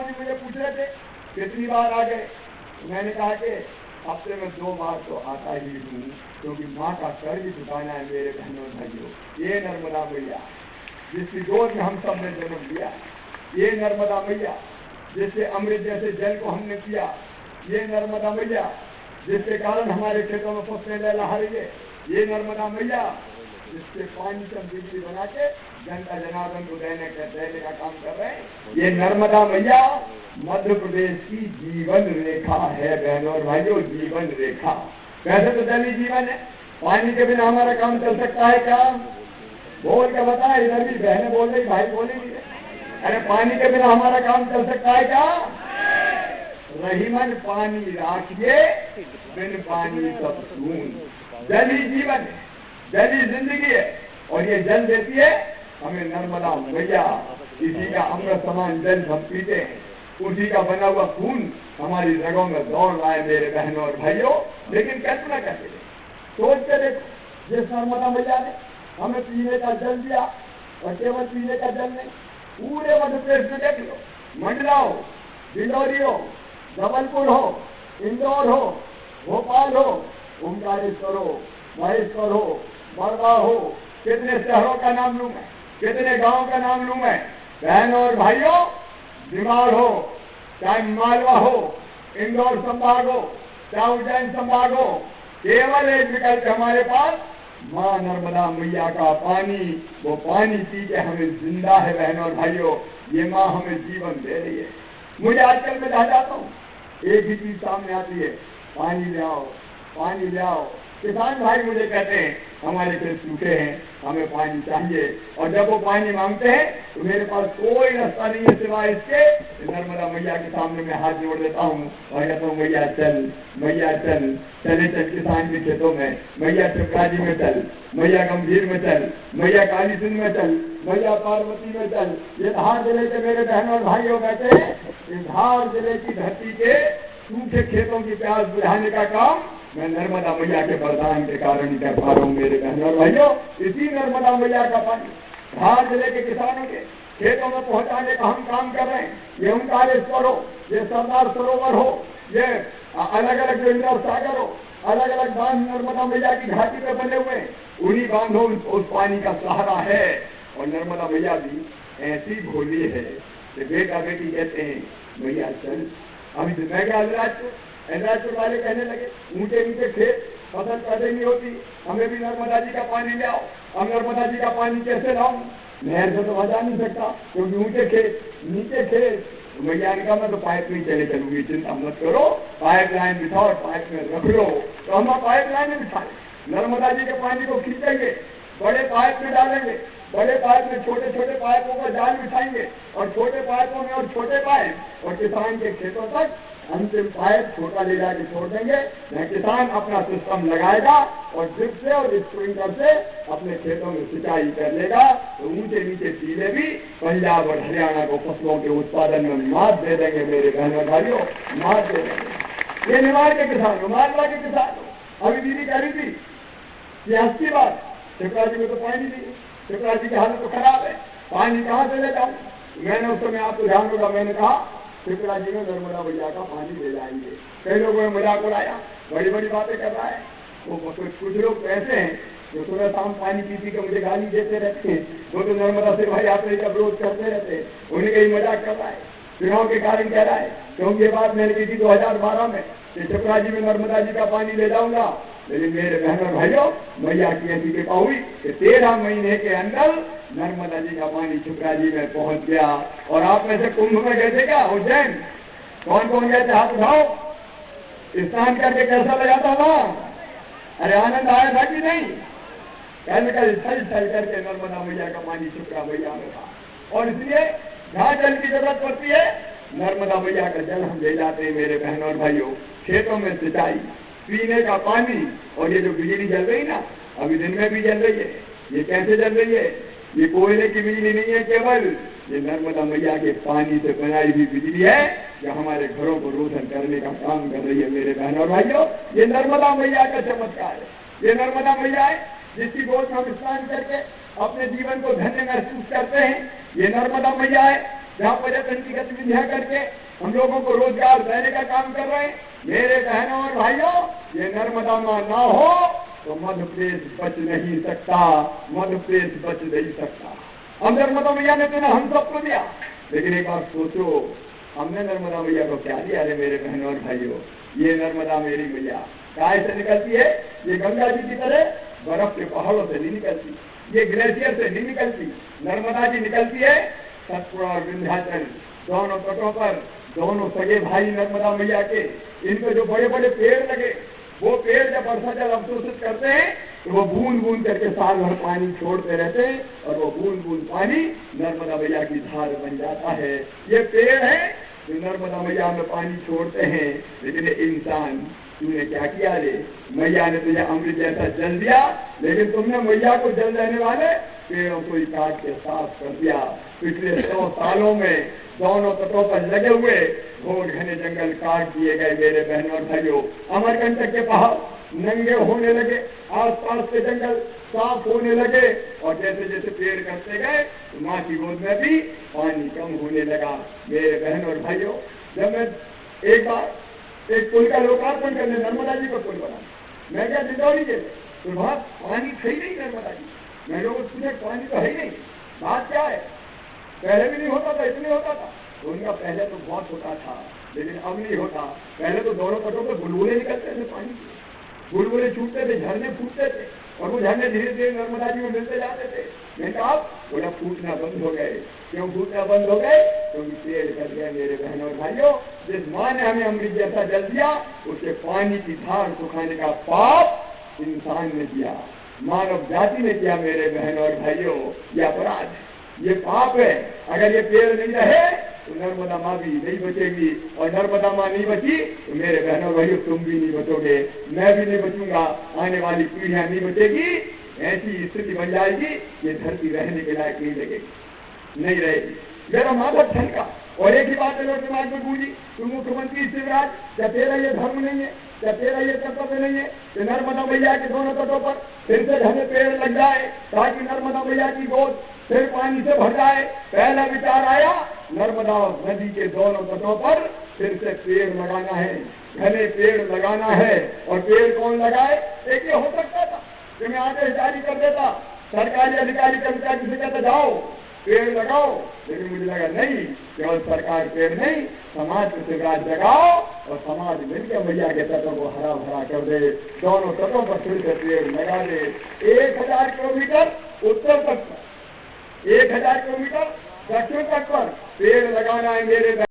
जी मुझे पूछ रहे थे कितनी बार आ गए, मैंने कहा कि हफ्ते में 2 बार तो आता ही हूँ, क्योंकि माँ का कर्ज चुकाना है मेरे बहनों भाइयों। ये नर्मदा मैया जिसकी गोद में हम सब ने जन्म लिया, ये नर्मदा मैया जिससे अमृत जैसे जल को हमने पिया, ये नर्मदा मैया जिसके कारण हमारे खेतों में फसलें लहला रही है, ये नर्मदा मैया जिससे पानी से बिजली बना के जनता जनार्दन को देने का काम कर रहे हैं। ये नर्मदा मैया मध्य प्रदेश की जीवन रेखा है बहनों और भाइयों, जीवन रेखा। वैसे तो जल ही जीवन है, पानी के बिना हमारा काम चल सकता है क्या? बोल के बता, इधर भी बहनें बोल रही, भाई बोलेंगे, अरे पानी के बिना हमारा काम चल सकता है क्या? रहीमन पानी राखिए, बिन पानी सब सून। जल ही जीवन है, जल ही जिंदगी है, और ये जल देती है हमें नर्मदा मैया। इसी का अमृत समान जल हम पीते हैं, उसी का बना हुआ खून हमारी रगों में दौड़ रहा है मेरे बहनों और भाइयों। लेकिन कल्पना करके सोच के देखो, जिस नर्मदा मैया ने हमें पीने का जल दिया, और केवल पीने का जल नहीं, पूरे मध्य प्रदेश में देख लो, मंडला हो, डिंडौरी हो, जबलपुर हो, इंदौर हो, भोपाल हो, ओंकारेश्वर हो, महेश्वर हो, बड़वा हो, कितने शहरों का नाम लूं मैं, कितने गांव का नाम लूं मैं। बहनों और भाइयों, बीमार हो, चाहे मालवा हो, इंदौर संभाग हो, चाहे उज्जैन संभाग हो, केवल एक विकल्प हमारे पास, माँ नर्मदा मैया का पानी। वो पानी पी के हमें जिंदा है बहनों और भाइयों, ये माँ हमें जीवन दे रही है। मुझे आजकल मैं जाता हूँ, एक ही चीज सामने आती है, पानी ले आओ, पानी ले आओ। किसान भाई मुझे कहते हैं हमारे खेत सूखे हैं, हमें पानी चाहिए, और जब वो पानी मांगते हैं तो मेरे पास कोई रास्ता नहीं है सिवाय इसके, नर्मदा मैया के सामने मैं हाथ जोड़ देता हूँ और कहता हूँ मैया चल, मैया चल, चले चल किसान के खेतों में, मैया चपराजी में चल, मैया गंभीर में चल, मैया काली सिंध में चल, मैया पार्वती में चल। ये धार जिले के मेरे बहनों और भाइयों कहते हैं, इस धार जिले की धरती के सूखे खेतों की प्यास बुझाने का काम मैं नर्मदा मैया के वरदान के कारण ही कर पा रहा हूँ मेरे बहनों और भाइयों। इसी नर्मदा मैया का पानी धार जिले के किसानों के खेतों में पहुंचाने का हम काम कर रहे हैं। ये ओंकारेश्वर हो, ये सरदार सरोवर हो, ये अलग अलग जो इंदौर सागर हो, अलग अलग बांध नर्मदा मैया की घाटी पे बने हुए हैं, उन्हीं बांधों उस पानी का सहारा है। और नर्मदा मैया भी ऐसी भोली है कि बेटा बेटी कहते हैं मैया चल। अभी तो मैं क्या एलराजपुर वाले कहने लगे, ऊंचे ऊंचे खेत, फसल पैदा नहीं होती, हमें भी नर्मदा जी का पानी ले आओ। अब नर्मदा जी का पानी कैसे लाऊं? नहर से तो बजा नहीं सकता, क्योंकि ऊंचे खेत, नीचे खेत। मैया ने कहा मैं तो पाइप में चले चलूंगी, चिंता मत करो, पाइप लाइन बिछाओ, पाइप में रख लो। तो हम पाइप लाइन में बिछाए, नर्मदा जी के पानी को खींचेंगे, बड़े पाइप में डालेंगे, बड़े पाइप में छोटे छोटे पाइपों का जाल बिछाएंगे, और छोटे पाइपों में और छोटे पाइप, और किसान के खेतों तक अंतिम पाइप छोटा ले जाके छोड़ देंगे। किसान अपना सिस्टम लगाएगा और ड्रिप से और स्प्रिंकलर से अपने खेतों में सिंचाई कर लेगा, तो ऊंचे नीचे टीले भी पंजाब और हरियाणा को फसलों के उत्पादन में मात दे देंगे मेरे बहनों भाइयों, मात दे देंगे। ये निवाड़ के किसान हो, मालवा के किसान हो। अभी दीदी कह रही थी कि अच्छी बात, शिवरा जी में तो पानी नहीं, शिवरा जी की हालत तो खराब है, पानी कहाँ से ले जाऊं? मैंने उस समय आपको ध्यान होगा, मैंने कहा शिवराज जी में नर्मदा मैया का पानी ले जाएंगे। कई लोगों ने मजाक उड़ाया, बड़ी बड़ी बातें कर रहा है। वो कुछ लोग ऐसे हैं जो सुबह शाम पानी पी के मुझे गाली देते रहते हैं, वो तो नर्मदा से भाई यात्रा का विरोध करते रहते हैं, उन्हें कहीं मजाक कर रहा है, चुनाव के कारण कह रहा है। क्योंकि ये बात मैंने की थी 2012 में कि शिवराज जी में नर्मदा जी का पानी ले जाऊंगा, लेकिन मेरे बहनों भाइयों मैया की ऐसी कृपा हुई कि 13 महीने के अंदर नर्मदा जी का पानी शिवरा जी में पहुंच गया। और आप में से कुंभ में गए थे क्या उज्जैन? कौन कौन गए थे? हाथ उठाओ। स्नान करके कैसा लगा था वहां? अरे आनंद आया था कि नहीं? कहने स्थल करके नर्मदा मैया का पानी शिवरा मैया में था। और इसलिए जहां जल की जरूरत पड़ती है, नर्मदा मैया का जल हम ले जाते हैं मेरे बहनों और भाइयों। खेतों में सिंचाई, पीने का पानी, और ये जो बिजली जल रही ना, अभी दिन में भी जल रही है, ये कैसे जल रही है? ये कोयले की बिजली नहीं है केवल, ये नर्मदा मैया के पानी से बनाई हुई बिजली है, जो हमारे घरों को रोशन करने का काम कर रही है मेरे बहनों और भाइयों। ये नर्मदा मैया का चमत्कार है। ये नर्मदा मैया है जिसकी गोद में हम स्नान करके अपने जीवन को धन्य महसूस करते हैं। ये नर्मदा मैया है जहाँ पर्यटन की गतिविधियां करके हम लोगों को रोजगार देने का काम कर रहे हैं। मेरे बहनों और भाइयों, ये नर्मदा मां ना हो तो मध्य प्रदेश बच नहीं सकता, मध्य प्रदेश बच नहीं सकता। अब नर्मदा मैया ने तो हम सबको दिया, लेकिन एक बार सोचो, हमने नर्मदा मैया को क्या दिया रे मेरे बहनों और भाइयों। ये नर्मदा मेरी मैया काय से निकलती है? ये गंगा जी की तरह बर्फ के पहाड़ों से नहीं निकलती, ये ग्लेशियर से नहीं निकलती। नर्मदा जी निकलती है सतपुड़ा और विंध्याचल दोनों तटों पर, दोनों सगे भाई नर्मदा मैया के। इनके जो बड़े बड़े पेड़ लगे, वो पेड़ जब वर्षा जल अवशोषित करते हैं तो वो बूंद बूंद करके साल भर पानी छोड़ते रहते हैं, और वो बूंद बूंद पानी नर्मदा मैया की धार बन जाता है। ये पेड़ है जो नर्मदा मैया में पानी छोड़ते हैं। लेकिन इंसान, तूने क्या किया रे? मैया ने तुझे अमृत जैसा जल दिया, लेकिन तुमने मैया को जल देने वाले पेड़ों को ही काट के साफ कर दिया। पिछले 100 सालों में दोनों तटों पर लगे हुए घोर घने जंगल काट दिए गए मेरे बहनों और भाइयों। अमरकंटक के पहाड़ नंगे होने लगे, आसपास के जंगल साफ होने लगे, और जैसे जैसे पेड़ करते गए तो माँ की गोद में भी पानी कम होने लगा। मेरे बहनों और भाइयों, जब मैं एक बार एक पुल का लोकार्पण करने नर्मदा जी का पुल बना, मैं क्या दिल्ली के तो वहां पानी थे ही नहीं नर्मदा जी। मैं लोगों से पानी तो है ही नहीं, बात क्या है? पहले भी नहीं होता था, इतने होता था तो उनका पहले तो बहुत होता था, लेकिन अब नहीं होता। पहले तो दोनों तटों पर बुलबुले निकलते थे, पानी के बुलबुले छूटते थे, झरने फूटते थे, और वो झरने धीरे धीरे नर्मदा जी में मिलते जाते थे। मैंने कहा बोला फूटना बंद हो गए। क्यों फूटना बंद हो गए? क्योंकि पेड़ कट गए मेरे बहनों और भाइयों। जिस माँ ने हमें अमृत जैसा जल दिया, उसे पानी की धार सुखाने का पाप इंसान ने किया, मानव जाति ने किया मेरे बहनों और भाइयों। ये अपराध है, ये पाप है। अगर ये पेड़ नहीं रहे तो नर्मदा माँ भी नहीं बचेगी, और नर्मदा माँ नहीं बची तो मेरे बहनों भाइयों तुम भी नहीं बचोगे, मैं भी नहीं बचूंगा, आने वाली पीढ़ियां नहीं बचेगी। ऐसी स्थिति बन जाएगी, ये धरती रहने के लायक नहीं लगेगी, नहीं रहेगी। मेरा माधव ठनका, और एक ही बात मेरे दिमाग में गूंजी, तू मुख्यमंत्री शिवराज, क्या तेरा ये धर्म नहीं है, क्या तेरा ये कर्तव्य नहीं है कि नर्मदा मैया के दोनों तटों पर फिर से घने पेड़ लग जाए, ताकि नर्मदा मैया की गोद फिर पानी से भर जाए? पहला विचार आया, नर्मदा नदी के दोनों तटों पर फिर से पेड़ लगाना है, घने पेड़ लगाना है। और पेड़ कौन लगाए? एक ये हो सकता था कि मैं आदेश जारी कर देता, सरकारी अधिकारी कर्मचारी से कहता जाओ पेड़ लगाओ, लेकिन मुझे लगा नहीं, केवल सरकार पेड़ नहीं, समाज को शिवराज जगाओ, और समाज मिलकर मैया के तटों को हरा भरा कर दे, दोनों तटों पर फिर से पेड़ लगा दे। 1000 किलोमीटर उत्तर तक पर, 1000 किलोमीटर दक्षिण तक पर पेड़ लगाना है मेरे